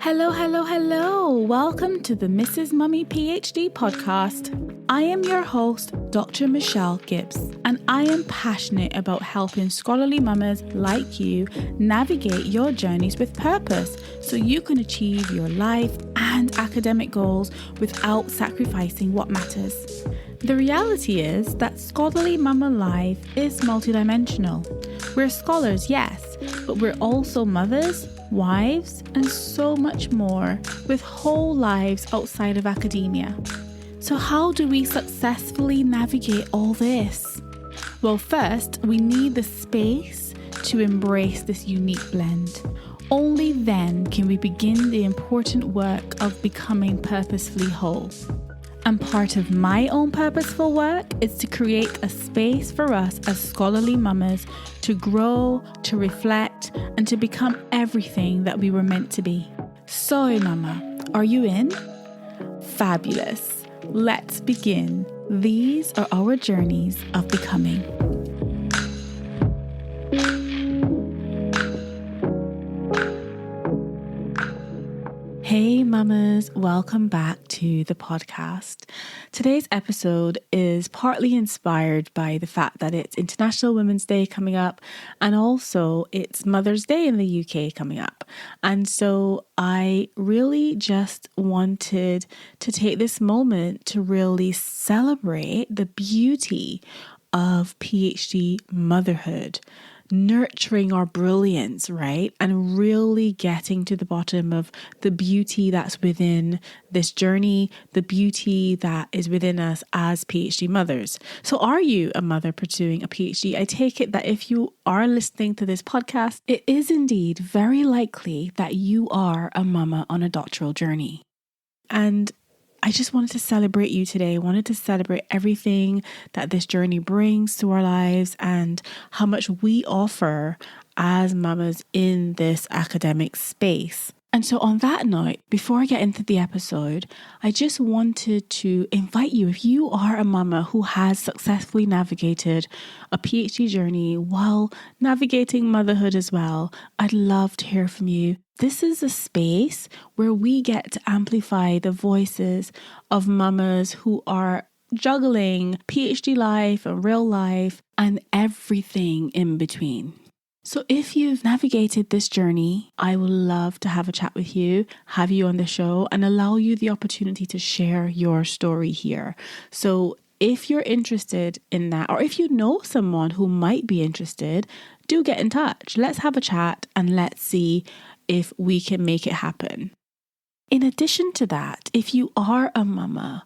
Hello, hello, hello. Welcome to the Mrs. Mummy PhD podcast. I am your host, Dr. Michelle Gibbs, and I am passionate about helping scholarly mamas like you navigate your journeys with purpose so you can achieve your life and academic goals without sacrificing what matters. The reality is that scholarly mama life is multidimensional. We're scholars, yes, but we're also mothers, wives, and so much more, with whole lives outside of academia. So how do we successfully navigate all this? Well, first, we need the space to embrace this unique blend. Only then can we begin the important work of becoming purposefully whole. And part of my own purposeful work is to create a space for us as scholarly mamas to grow, to reflect, and to become everything that we were meant to be. So, mama, are you in? Fabulous. Let's begin. These are our journeys of becoming. Hey mamas, welcome back to the podcast. Today's episode is partly inspired by the fact that it's International Women's Day coming up, and also it's Mother's Day in the UK coming up. And so I really just wanted to take this moment to really celebrate the beauty of PhD motherhood, nurturing our brilliance, right? And really getting to the bottom of the beauty that's within this journey, the beauty that is within us as PhD mothers. So are you a mother pursuing a PhD? I take it that if you are listening to this podcast, it is indeed very likely that you are a mama on a doctoral journey. And I just wanted to celebrate you today. I wanted to celebrate everything that this journey brings to our lives and how much we offer as mamas in this academic space. And so on that note, before I get into the episode, I just wanted to invite you, if you are a mama who has successfully navigated a PhD journey while navigating motherhood as well, I'd love to hear from you. This is a space where we get to amplify the voices of mamas who are juggling PhD life and real life and everything in between. So if you've navigated this journey, I would love to have a chat with you, have you on the show, and allow you the opportunity to share your story here. So if you're interested in that, or if you know someone who might be interested, do get in touch. Let's have a chat and let's see if we can make it happen. In addition to that, if you are a mama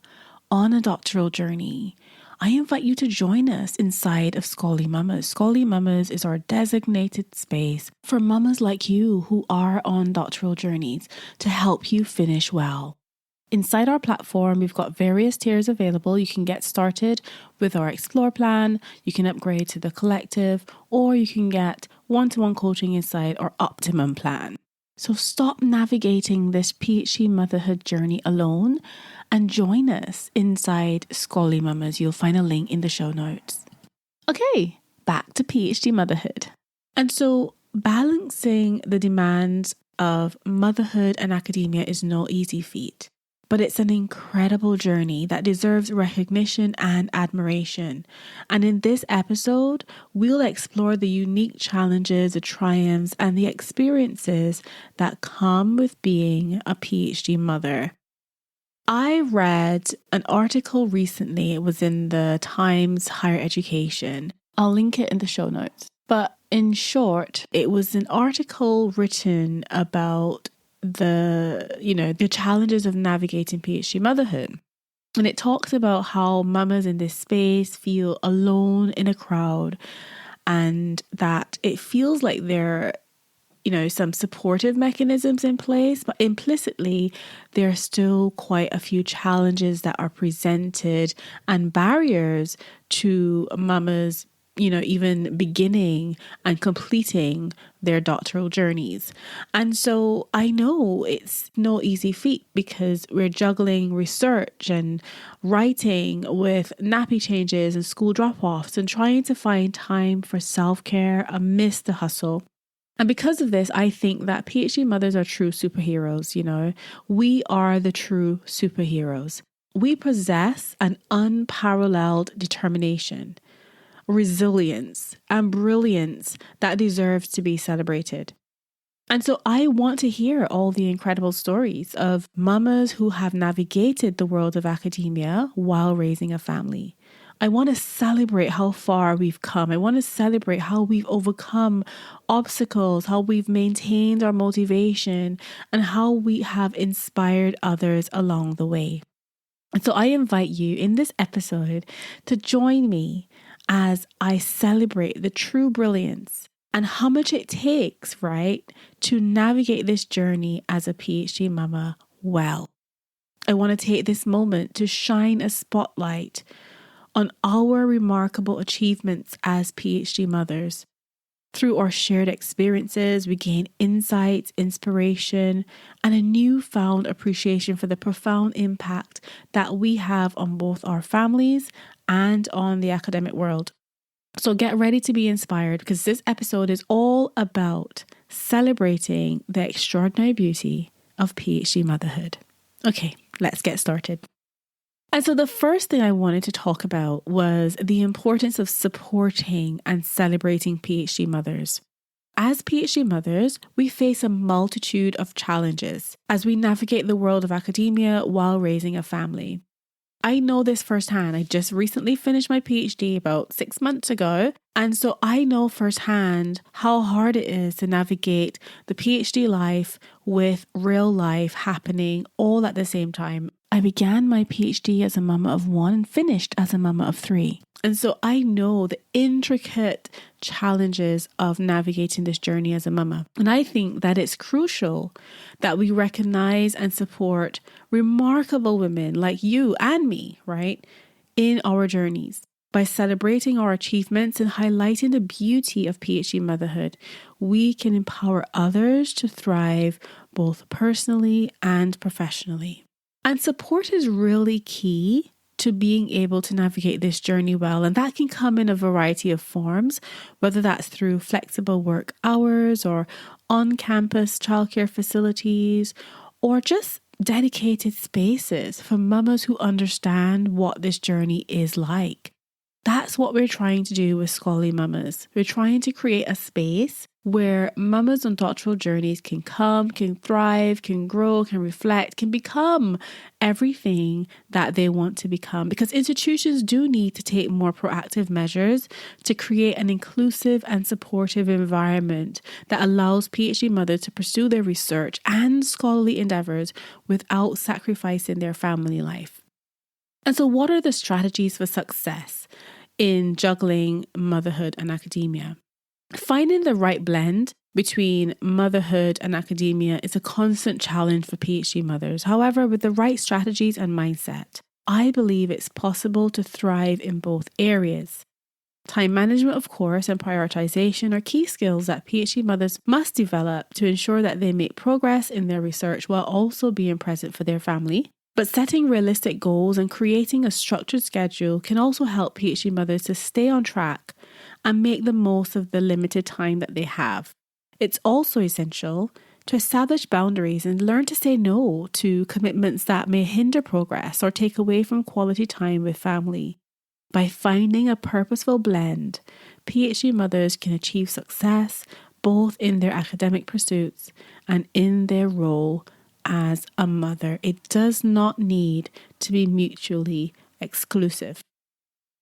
on a doctoral journey, I invite you to join us inside of Scholarly Mamas. Scholarly Mamas is our designated space for mamas like you who are on doctoral journeys to help you finish well. Inside our platform, we've got various tiers available. You can get started with our Explore plan, you can upgrade to the Collective, or you can get one-to-one coaching inside our Optimum plan. So stop navigating this PhD motherhood journey alone and join us inside Scholarly Mamas. You'll find a link in the show notes. Okay, back to PhD motherhood. And so balancing the demands of motherhood and academia is no easy feat, but it's an incredible journey that deserves recognition and admiration. And in this episode, we'll explore the unique challenges, the triumphs, and the experiences that come with being a PhD mother. I read an article recently. It was in the Times Higher Education. I'll link it in the show notes. But in short, it was an article written about the challenges of navigating PhD motherhood. And it talks about how mamas in this space feel alone in a crowd and that it feels like there are, some supportive mechanisms in place, but implicitly there are still quite a few challenges that are presented and barriers to mamas even beginning and completing their doctoral journeys. And so I know it's no easy feat because we're juggling research and writing with nappy changes and school drop-offs and trying to find time for self-care amidst the hustle. And because of this, I think that PhD mothers are true superheroes, you know. We are the true superheroes. We possess an unparalleled determination, resilience, and brilliance that deserves to be celebrated. And so I want to hear all the incredible stories of mamas who have navigated the world of academia while raising a family. I want to celebrate how far we've come. I want to celebrate how we've overcome obstacles, how we've maintained our motivation, and how we have inspired others along the way. And so I invite you in this episode to join me as I celebrate the true brilliance and how much it takes, right, to navigate this journey as a PhD mama well. I want to take this moment to shine a spotlight on our remarkable achievements as PhD mothers. Through our shared experiences, we gain insights, inspiration, and a newfound appreciation for the profound impact that we have on both our families and on the academic world. So get ready to be inspired because this episode is all about celebrating the extraordinary beauty of PhD motherhood. Okay, let's get started. And so the first thing I wanted to talk about was the importance of supporting and celebrating PhD mothers. As PhD mothers, we face a multitude of challenges as we navigate the world of academia while raising a family. I know this firsthand. I just recently finished my PhD about 6 months ago. And so I know firsthand how hard it is to navigate the PhD life with real life happening all at the same time. I began my PhD as a mama of 1 and finished as a mama of 3. And so I know the intricate challenges of navigating this journey as a mama. And I think that it's crucial that we recognize and support remarkable women like you and me, right, in our journeys. By celebrating our achievements and highlighting the beauty of PhD motherhood, we can empower others to thrive both personally and professionally. And support is really key to being able to navigate this journey well. And that can come in a variety of forms, whether that's through flexible work hours or on-campus childcare facilities, or just dedicated spaces for mamas who understand what this journey is like. That's what we're trying to do with Scholarly Mamas. We're trying to create a space where mamas on doctoral journeys can come, can thrive, can grow, can reflect, can become everything that they want to become. Because institutions do need to take more proactive measures to create an inclusive and supportive environment that allows PhD mothers to pursue their research and scholarly endeavors without sacrificing their family life. And so what are the strategies for success in juggling motherhood and academia? Finding the right blend between motherhood and academia is a constant challenge for PhD mothers. However, with the right strategies and mindset, I believe it's possible to thrive in both areas. Time management, of course, and prioritization are key skills that PhD mothers must develop to ensure that they make progress in their research while also being present for their family. But setting realistic goals and creating a structured schedule can also help PhD mothers to stay on track and make the most of the limited time that they have. It's also essential to establish boundaries and learn to say no to commitments that may hinder progress or take away from quality time with family. By finding a purposeful blend, PhD mothers can achieve success both in their academic pursuits and in their role as a mother. It does not need to be mutually exclusive.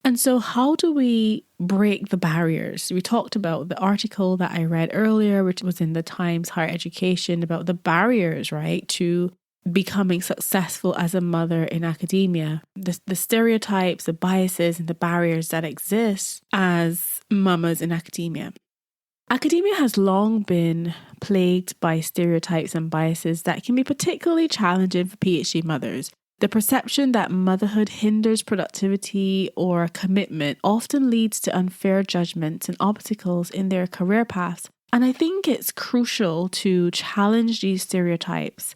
And so how do we break the barriers? We talked about the article that I read earlier, which was in the Times Higher Education, about the barriers, right, to becoming successful as a mother in academia. The stereotypes, the biases, and the barriers that exist as mamas in academia. Academia has long been plagued by stereotypes and biases that can be particularly challenging for PhD mothers. The perception that motherhood hinders productivity or commitment often leads to unfair judgments and obstacles in their career paths. And I think it's crucial to challenge these stereotypes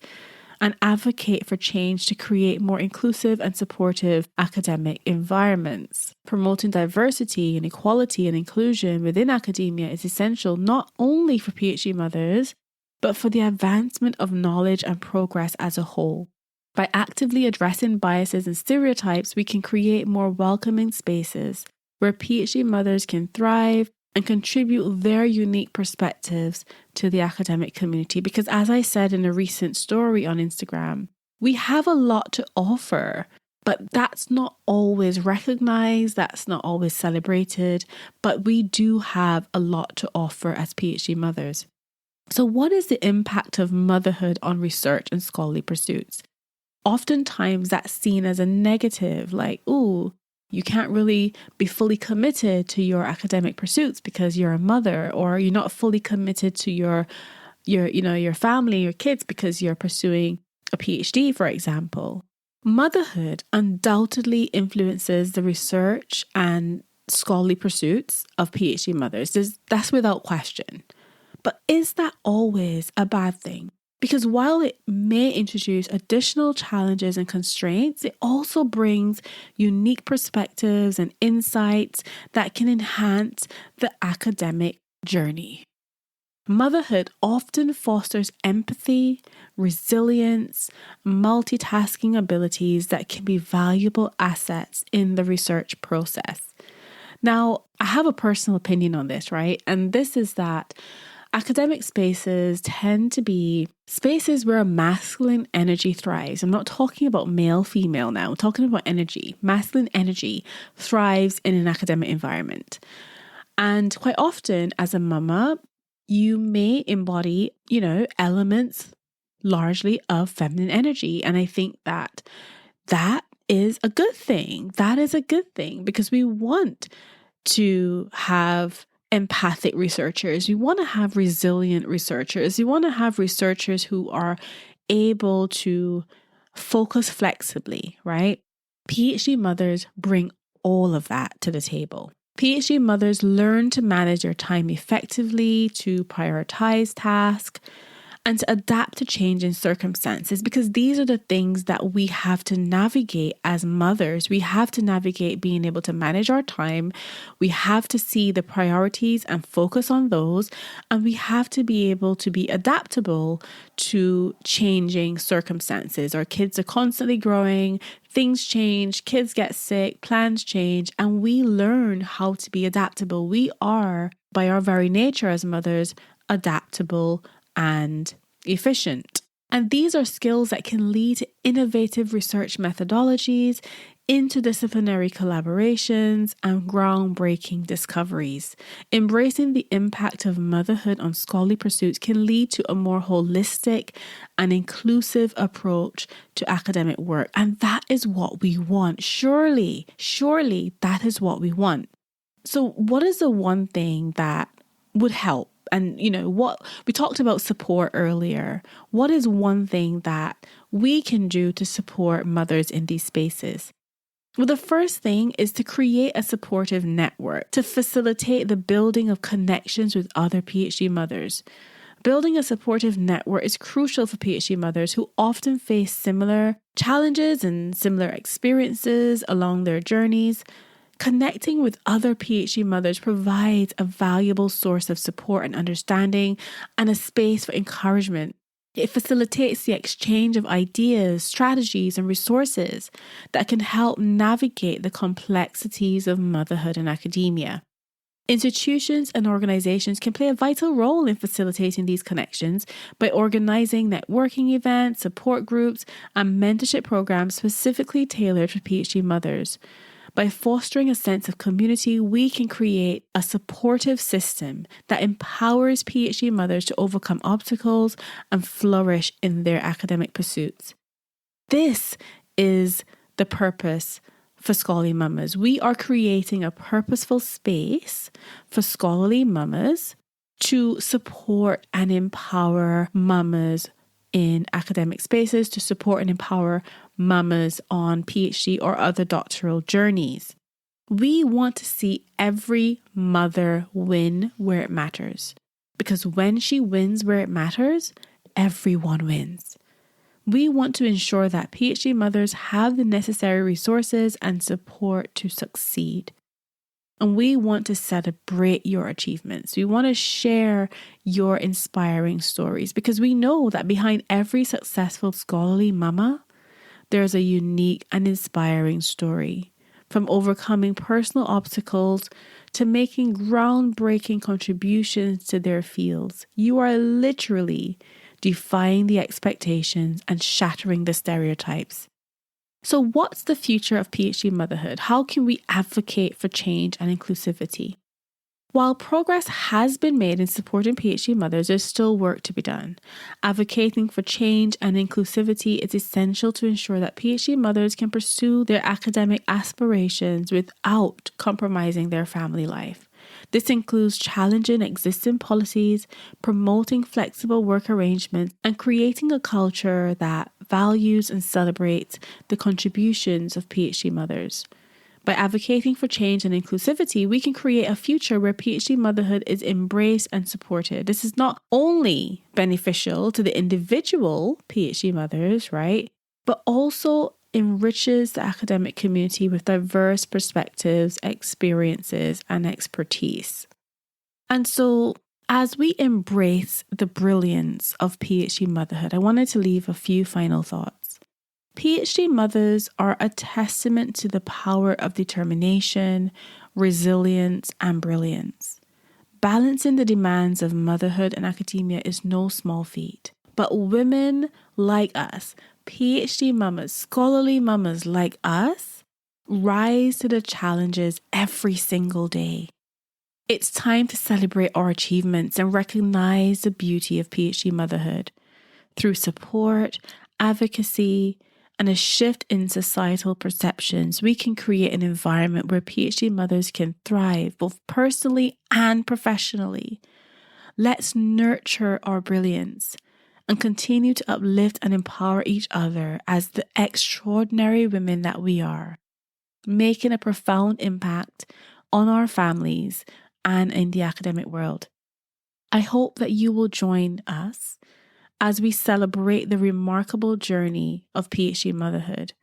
and advocate for change to create more inclusive and supportive academic environments. Promoting diversity and equality and inclusion within academia is essential not only for PhD mothers, but for the advancement of knowledge and progress as a whole. By actively addressing biases and stereotypes, we can create more welcoming spaces where PhD mothers can thrive and contribute their unique perspectives to the academic community. Because as I said in a recent story on Instagram, we have a lot to offer, but that's not always recognized, that's not always celebrated, but we do have a lot to offer as PhD mothers. So what is the impact of motherhood on research and scholarly pursuits? Oftentimes that's seen as a negative, like, ooh, you can't really be fully committed to your academic pursuits because you're a mother, or you're not fully committed to your family, your kids, because you're pursuing a PhD, for example. Motherhood undoubtedly influences the research and scholarly pursuits of PhD mothers. That's without question. But is that always a bad thing? Because while it may introduce additional challenges and constraints, it also brings unique perspectives and insights that can enhance the academic journey. Motherhood often fosters empathy, resilience, multitasking abilities that can be valuable assets in the research process. Now, I have a personal opinion on this, right? And this is that academic spaces tend to be spaces where masculine energy thrives. I'm not talking about male, female now. I'm talking about energy. Masculine energy thrives in an academic environment. And quite often as a mama, you may embody, elements largely of feminine energy. And I think that is a good thing. That is a good thing because we want to have empathic researchers. We want to have resilient researchers. We want to have researchers who are able to focus flexibly, right? PhD mothers bring all of that to the table. PhD mothers learn to manage their time effectively, to prioritize tasks, and to adapt to changing circumstances, because these are the things that we have to navigate as mothers. We have to navigate being able to manage our time. We have to see the priorities and focus on those. And we have to be able to be adaptable to changing circumstances. Our kids are constantly growing, things change, kids get sick, plans change, and we learn how to be adaptable. We are, by our very nature as mothers, adaptable and efficient. And these are skills that can lead to innovative research methodologies, interdisciplinary collaborations, and groundbreaking discoveries. Embracing the impact of motherhood on scholarly pursuits can lead to a more holistic and inclusive approach to academic work. And that is what we want. Surely that is what we want. So what is the one thing that would help? And, what we talked about support earlier. What is one thing that we can do to support mothers in these spaces? Well, the first thing is to create a supportive network to facilitate the building of connections with other PhD mothers. Building a supportive network is crucial for PhD mothers who often face similar challenges and similar experiences along their journeys. Connecting with other PhD mothers provides a valuable source of support and understanding and a space for encouragement. It facilitates the exchange of ideas, strategies, and resources that can help navigate the complexities of motherhood and academia. Institutions and organizations can play a vital role in facilitating these connections by organizing networking events, support groups, and mentorship programs specifically tailored for PhD mothers. By fostering a sense of community, we can create a supportive system that empowers PhD mothers to overcome obstacles and flourish in their academic pursuits. This is the purpose for Scholarly Mamas. We are creating a purposeful space for scholarly mamas to support and empower mamas in academic spaces, to support and empower mamas on PhD or other doctoral journeys. We want to see every mother win where it matters, because when she wins where it matters, everyone wins. We want to ensure that PhD mothers have the necessary resources and support to succeed. And we want to celebrate your achievements. We want to share your inspiring stories because we know that behind every successful scholarly mama, there's a unique and inspiring story. From overcoming personal obstacles to making groundbreaking contributions to their fields, you are literally defying the expectations and shattering the stereotypes. So, what's the future of PhD motherhood? How can we advocate for change and inclusivity? While progress has been made in supporting PhD mothers, there's still work to be done. Advocating for change and inclusivity is essential to ensure that PhD mothers can pursue their academic aspirations without compromising their family life. This includes challenging existing policies, promoting flexible work arrangements, and creating a culture that values and celebrates the contributions of PhD mothers. By advocating for change and inclusivity, we can create a future where PhD motherhood is embraced and supported. This is not only beneficial to the individual PhD mothers, right? But also enriches the academic community with diverse perspectives, experiences, and expertise. And so, as we embrace the brilliance of PhD motherhood, I wanted to leave a few final thoughts. PhD mothers are a testament to the power of determination, resilience, and brilliance. Balancing the demands of motherhood and academia is no small feat. But women like us, PhD mamas, scholarly mamas like us, rise to the challenges every single day. It's time to celebrate our achievements and recognize the beauty of PhD motherhood. Through support, advocacy, and a shift in societal perceptions, we can create an environment where PhD mothers can thrive both personally and professionally. Let's nurture our brilliance and continue to uplift and empower each other as the extraordinary women that we are, making a profound impact on our families and in the academic world. I hope that you will join us as we celebrate the remarkable journey of PhD motherhood,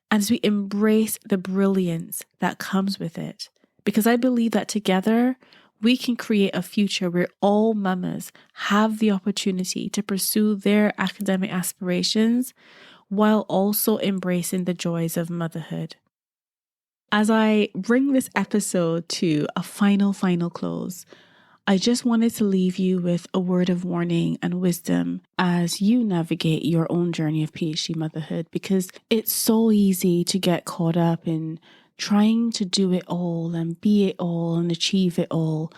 and as we embrace the brilliance that comes with it. Because I believe that together we can create a future where all mamas have the opportunity to pursue their academic aspirations while also embracing the joys of motherhood. As I bring this episode to a final close, I just wanted to leave you with a word of warning and wisdom as you navigate your own journey of PhD motherhood, because it's so easy to get caught up in trying to do it all and be it all and achieve it all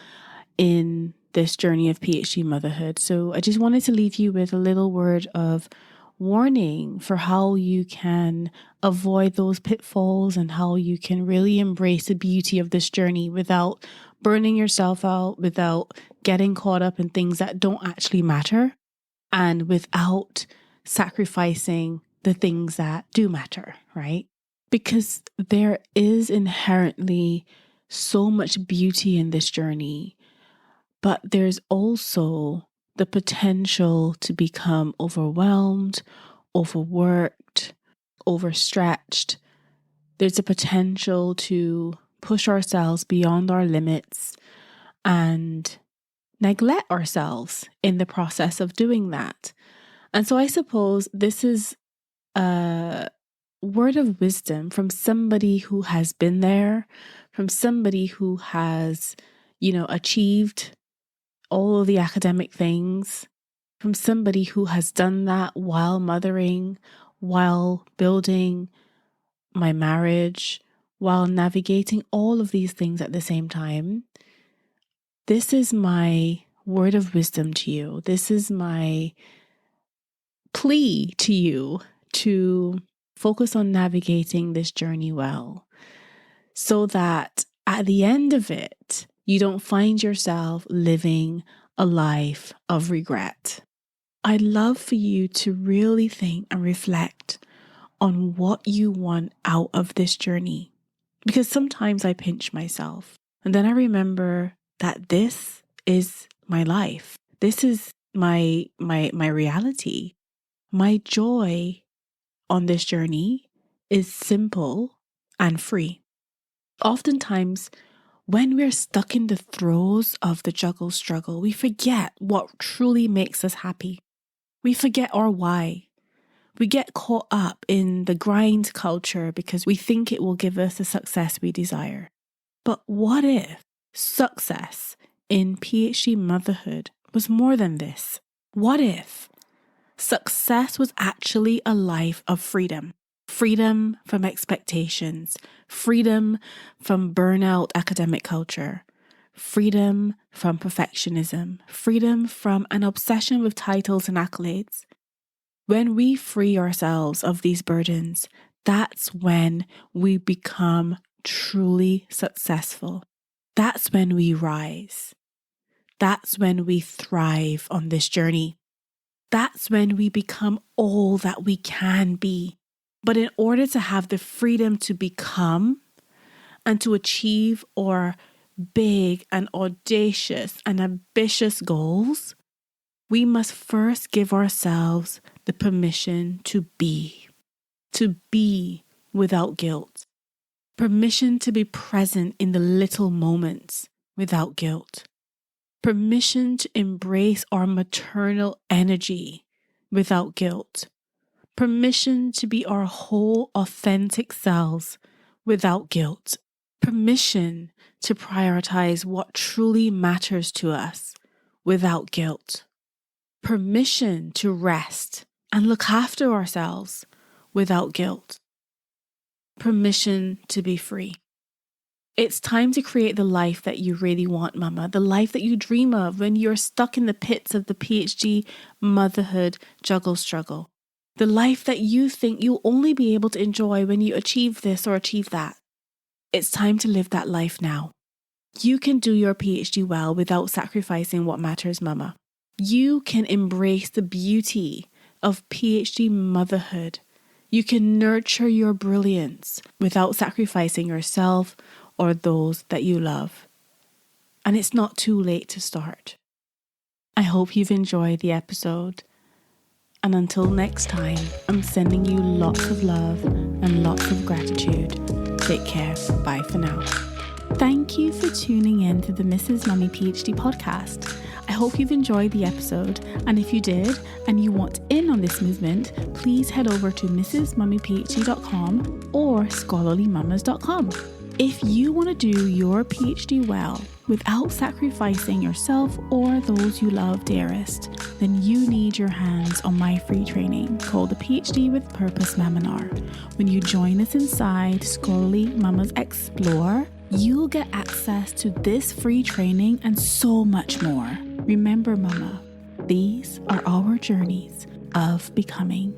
in this journey of PhD motherhood. So I just wanted to leave you with a little word of warning for how you can avoid those pitfalls and how you can really embrace the beauty of this journey without burning yourself out, without getting caught up in things that don't actually matter, and without sacrificing the things that do matter, right? Because there is inherently so much beauty in this journey, but there's also the potential to become overwhelmed, overworked, overstretched. There's a potential to push ourselves beyond our limits and neglect ourselves in the process of doing that. And so I suppose this is a word of wisdom from somebody who has been there, from somebody who has, achieved all of the academic things, from somebody who has done that while mothering, while building my marriage, while navigating all of these things at the same time. This is my word of wisdom to you. This is my plea to you to focus on navigating this journey well, so that at the end of it, you don't find yourself living a life of regret. I'd love for you to really think and reflect on what you want out of this journey. Because sometimes I pinch myself and then I remember that this is my life. This is my reality. My joy on this journey is simple and free. Oftentimes, when we're stuck in the throes of the juggle struggle, we forget what truly makes us happy. We forget our why. We get caught up in the grind culture because we think it will give us the success we desire. But what if success in PhD motherhood was more than this? What if success was actually a life of freedom? Freedom from expectations, freedom from burnout academic culture, freedom from perfectionism, freedom from an obsession with titles and accolades. When we free ourselves of these burdens, that's when we become truly successful. That's when we rise. That's when we thrive on this journey. That's when we become all that we can be. But in order to have the freedom to become and to achieve our big and audacious and ambitious goals, we must first give ourselves the permission to be without guilt, permission to be present in the little moments without guilt, permission to embrace our maternal energy without guilt, permission to be our whole authentic selves without guilt, permission to prioritize what truly matters to us without guilt, permission to rest and look after ourselves without guilt, permission to be free. It's time to create the life that you really want, mama, the life that you dream of when you're stuck in the pits of the PhD motherhood juggle struggle. The life that you think you'll only be able to enjoy when you achieve this or achieve that. It's time to live that life now. You can do your PhD well without sacrificing what matters, mama. You can embrace the beauty of PhD motherhood. You can nurture your brilliance without sacrificing yourself or those that you love. And it's not too late to start. I hope you've enjoyed the episode. And until next time, I'm sending you lots of love and lots of gratitude. Take care. Bye for now. Thank you for tuning in to the Mrs. Mummy PhD podcast. I hope you've enjoyed the episode, and if you did and you want in on this movement, please head over to mrsmummyphd.com or scholarlymamas.com. If you want to do your PhD well without sacrificing yourself or those you love dearest, then you need your hands on my free training called the PhD with Purpose Webinar. When you join us inside Scholarly Mamas Explore, you'll get access to this free training and so much more. Remember, mama, these are our journeys of becoming.